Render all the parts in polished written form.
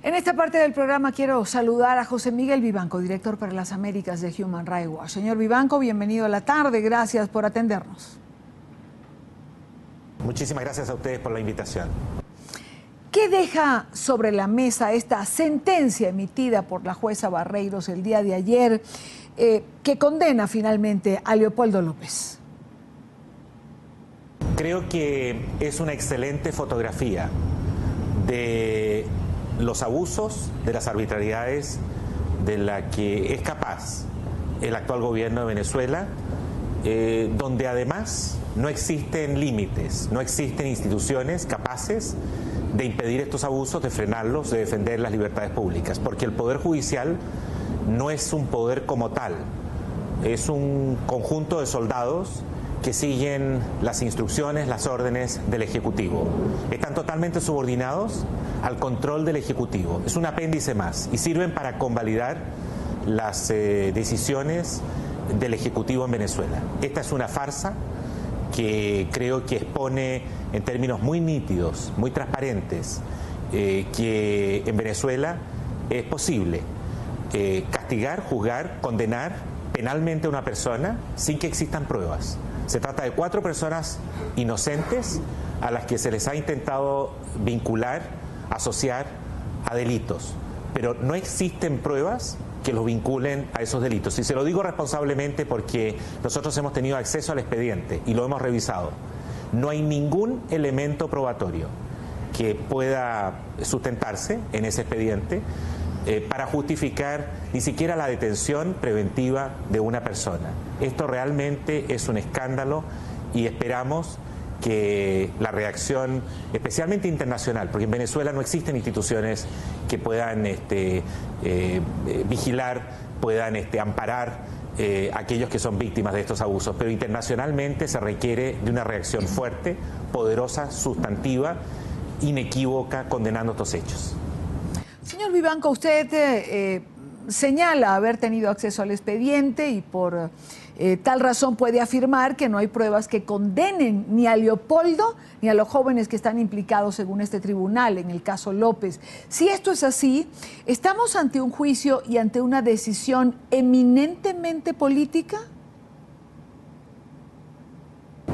En esta parte del programa quiero saludar a José Miguel Vivanco, director para las Américas de Human Rights Watch. Señor Vivanco, bienvenido a la tarde, gracias por atendernos. Muchísimas gracias a ustedes por la invitación. ¿Qué deja sobre la mesa esta sentencia emitida por la jueza Barreiros el día de ayer que condena finalmente a Leopoldo López? Creo que es una excelente fotografía de los abusos, de las arbitrariedades de la que es capaz el actual gobierno de Venezuela, donde además no existen límites, no existen instituciones capaces de impedir estos abusos, de frenarlos, de defender las libertades públicas, porque el Poder Judicial no es un poder como tal, es un conjunto de soldados que siguen las instrucciones, las órdenes del Ejecutivo. Están totalmente subordinados al control del Ejecutivo. Es un apéndice más y sirven para convalidar las decisiones del Ejecutivo en Venezuela. Esta es una farsa que creo que expone en términos muy nítidos, muy transparentes, que en Venezuela es posible castigar, juzgar, condenar penalmente a una persona sin que existan pruebas. Se trata de 4 personas inocentes a las que se les ha intentado vincular, asociar a delitos, pero no existen pruebas que los vinculen a esos delitos. Y se lo digo responsablemente porque nosotros hemos tenido acceso al expediente y lo hemos revisado. No hay ningún elemento probatorio que pueda sustentarse en ese expediente para justificar ni siquiera la detención preventiva de una persona. Esto realmente es un escándalo y esperamos que la reacción, especialmente internacional, porque en Venezuela no existen instituciones que puedan vigilar, puedan amparar a aquellos que son víctimas de estos abusos, pero internacionalmente se requiere de una reacción fuerte, poderosa, sustantiva, inequívoca, condenando estos hechos. Señor Vivanco, usted señala haber tenido acceso al expediente y por tal razón puede afirmar que no hay pruebas que condenen ni a Leopoldo ni a los jóvenes que están implicados según este tribunal en el caso López. Si esto es así, ¿estamos ante un juicio y ante una decisión eminentemente política?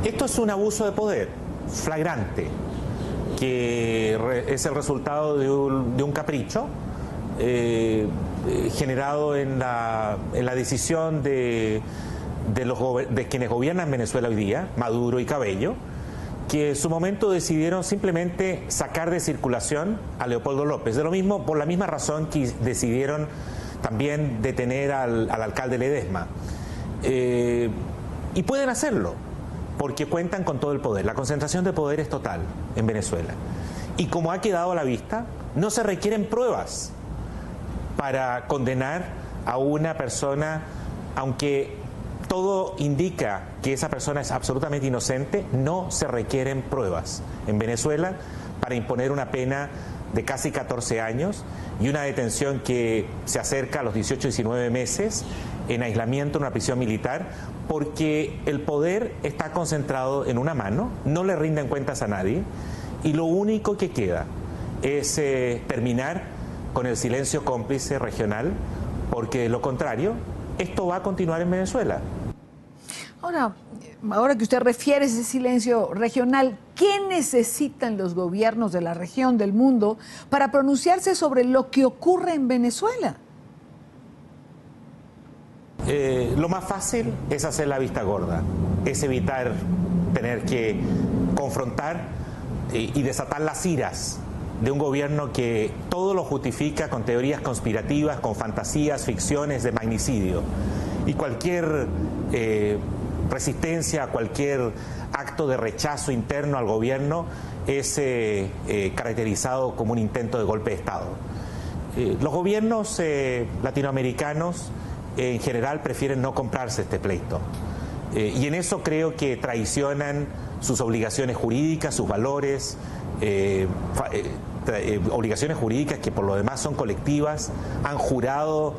Esto es un abuso de poder flagrante, que es el resultado de un capricho generado en la decisión de quienes gobiernan Venezuela hoy día, Maduro y Cabello, que en su momento decidieron simplemente sacar de circulación a Leopoldo López, por la misma razón que decidieron también detener al alcalde Ledesma. Y pueden hacerlo, porque cuentan con todo el poder. La concentración de poder es total en Venezuela. Y como ha quedado a la vista, no se requieren pruebas para condenar a una persona, aunque todo indica que esa persona es absolutamente inocente, no se requieren pruebas en Venezuela para imponer una pena de casi 14 años y una detención que se acerca a los 18-19 meses en aislamiento en una prisión militar, porque el poder está concentrado en una mano, no le rinden cuentas a nadie y lo único que queda es terminar con el silencio cómplice regional, porque de lo contrario, esto va a continuar en Venezuela. Ahora que usted refiere ese silencio regional, ¿qué necesitan los gobiernos de la región, del mundo, para pronunciarse sobre lo que ocurre en Venezuela? Lo más fácil es hacer la vista gorda, es evitar tener que confrontar y desatar las iras de un gobierno que todo lo justifica con teorías conspirativas, con fantasías, ficciones de magnicidio. Y cualquier resistencia, cualquier acto de rechazo interno al gobierno es caracterizado como un intento de golpe de Estado. Los gobiernos latinoamericanos en general prefieren no comprarse este pleito. Y en eso creo que traicionan sus obligaciones jurídicas, sus valores, obligaciones jurídicas que por lo demás son colectivas, han jurado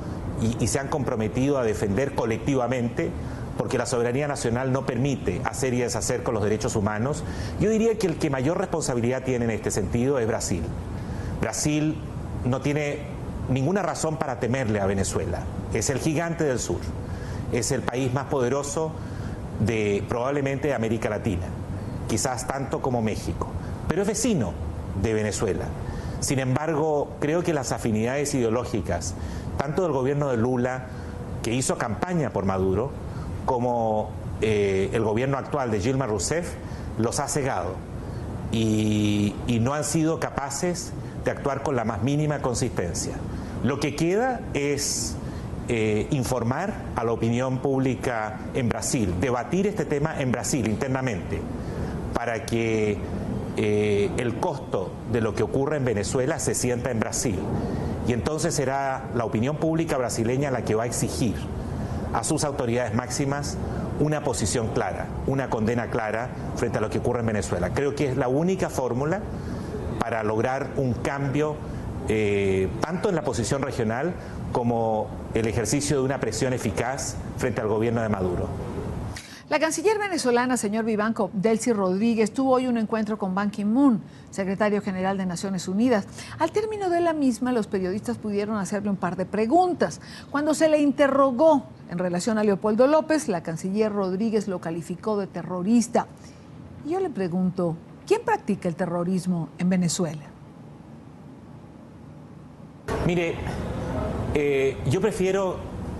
y se han comprometido a defender colectivamente, porque la soberanía nacional no permite hacer y deshacer con los derechos humanos. Yo diría que el que mayor responsabilidad tiene en este sentido es Brasil. Brasil no tiene ninguna razón para temerle a Venezuela. Es el gigante del sur, es el país más poderoso de probablemente de América Latina, quizás tanto como México, pero es vecino de Venezuela. Sin embargo, creo que las afinidades ideológicas, tanto del gobierno de Lula, que hizo campaña por Maduro, como el gobierno actual de Dilma Rousseff, los ha cegado y no han sido capaces de actuar con la más mínima consistencia. Lo que queda es informar a la opinión pública en Brasil, debatir este tema en Brasil internamente, para que el costo de lo que ocurre en Venezuela se sienta en Brasil. Y entonces será la opinión pública brasileña la que va a exigir a sus autoridades máximas una posición clara, una condena clara frente a lo que ocurre en Venezuela. Creo que es la única fórmula para lograr un cambio tanto en la posición regional como el ejercicio de una presión eficaz frente al gobierno de Maduro. La canciller venezolana, señor Vivanco, Delcy Rodríguez, tuvo hoy un encuentro con Ban Ki-moon, secretario general de Naciones Unidas. Al término de la misma, los periodistas pudieron hacerle un par de preguntas. Cuando se le interrogó en relación a Leopoldo López, la canciller Rodríguez lo calificó de terrorista. Y yo le pregunto, ¿quién practica el terrorismo en Venezuela? Mire, yo prefiero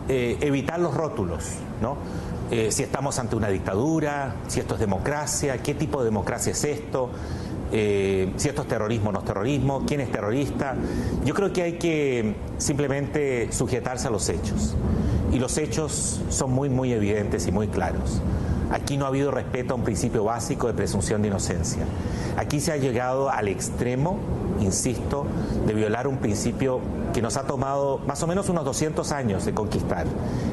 evitar los rótulos, ¿no? Si estamos ante una dictadura, si esto es democracia, qué tipo de democracia es esto, si esto es terrorismo o no es terrorismo, quién es terrorista. Yo creo que hay que simplemente sujetarse a los hechos. Y los hechos son muy evidentes y muy claros. Aquí no ha habido respeto a un principio básico de presunción de inocencia. Aquí se ha llegado al extremo, insisto, de violar un principio que nos ha tomado más o menos unos 200 años de conquistar.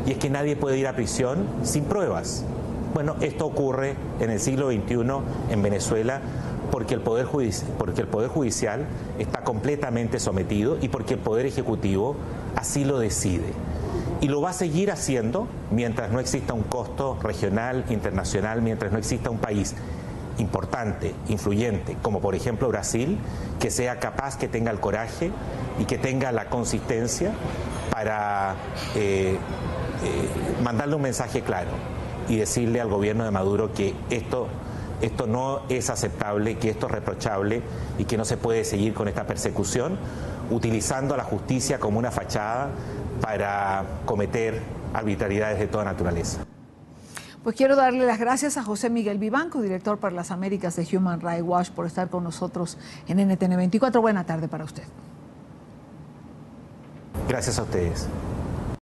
Y es que nadie puede ir a prisión sin pruebas. Bueno, esto ocurre en el siglo XXI en Venezuela porque el Poder Judicial está completamente sometido y porque el Poder Ejecutivo así lo decide. Y lo va a seguir haciendo mientras no exista un costo regional, internacional, mientras no exista un país importante, influyente, como por ejemplo Brasil, que sea capaz, que tenga el coraje y que tenga la consistencia para mandarle un mensaje claro y decirle al gobierno de Maduro que esto no es aceptable, que esto es reprochable y que no se puede seguir con esta persecución, utilizando a la justicia como una fachada para cometer arbitrariedades de toda naturaleza. Pues quiero darle las gracias a José Miguel Vivanco, director para las Américas de Human Rights Watch, por estar con nosotros en NTN 24. Buena tarde para usted. Gracias a ustedes.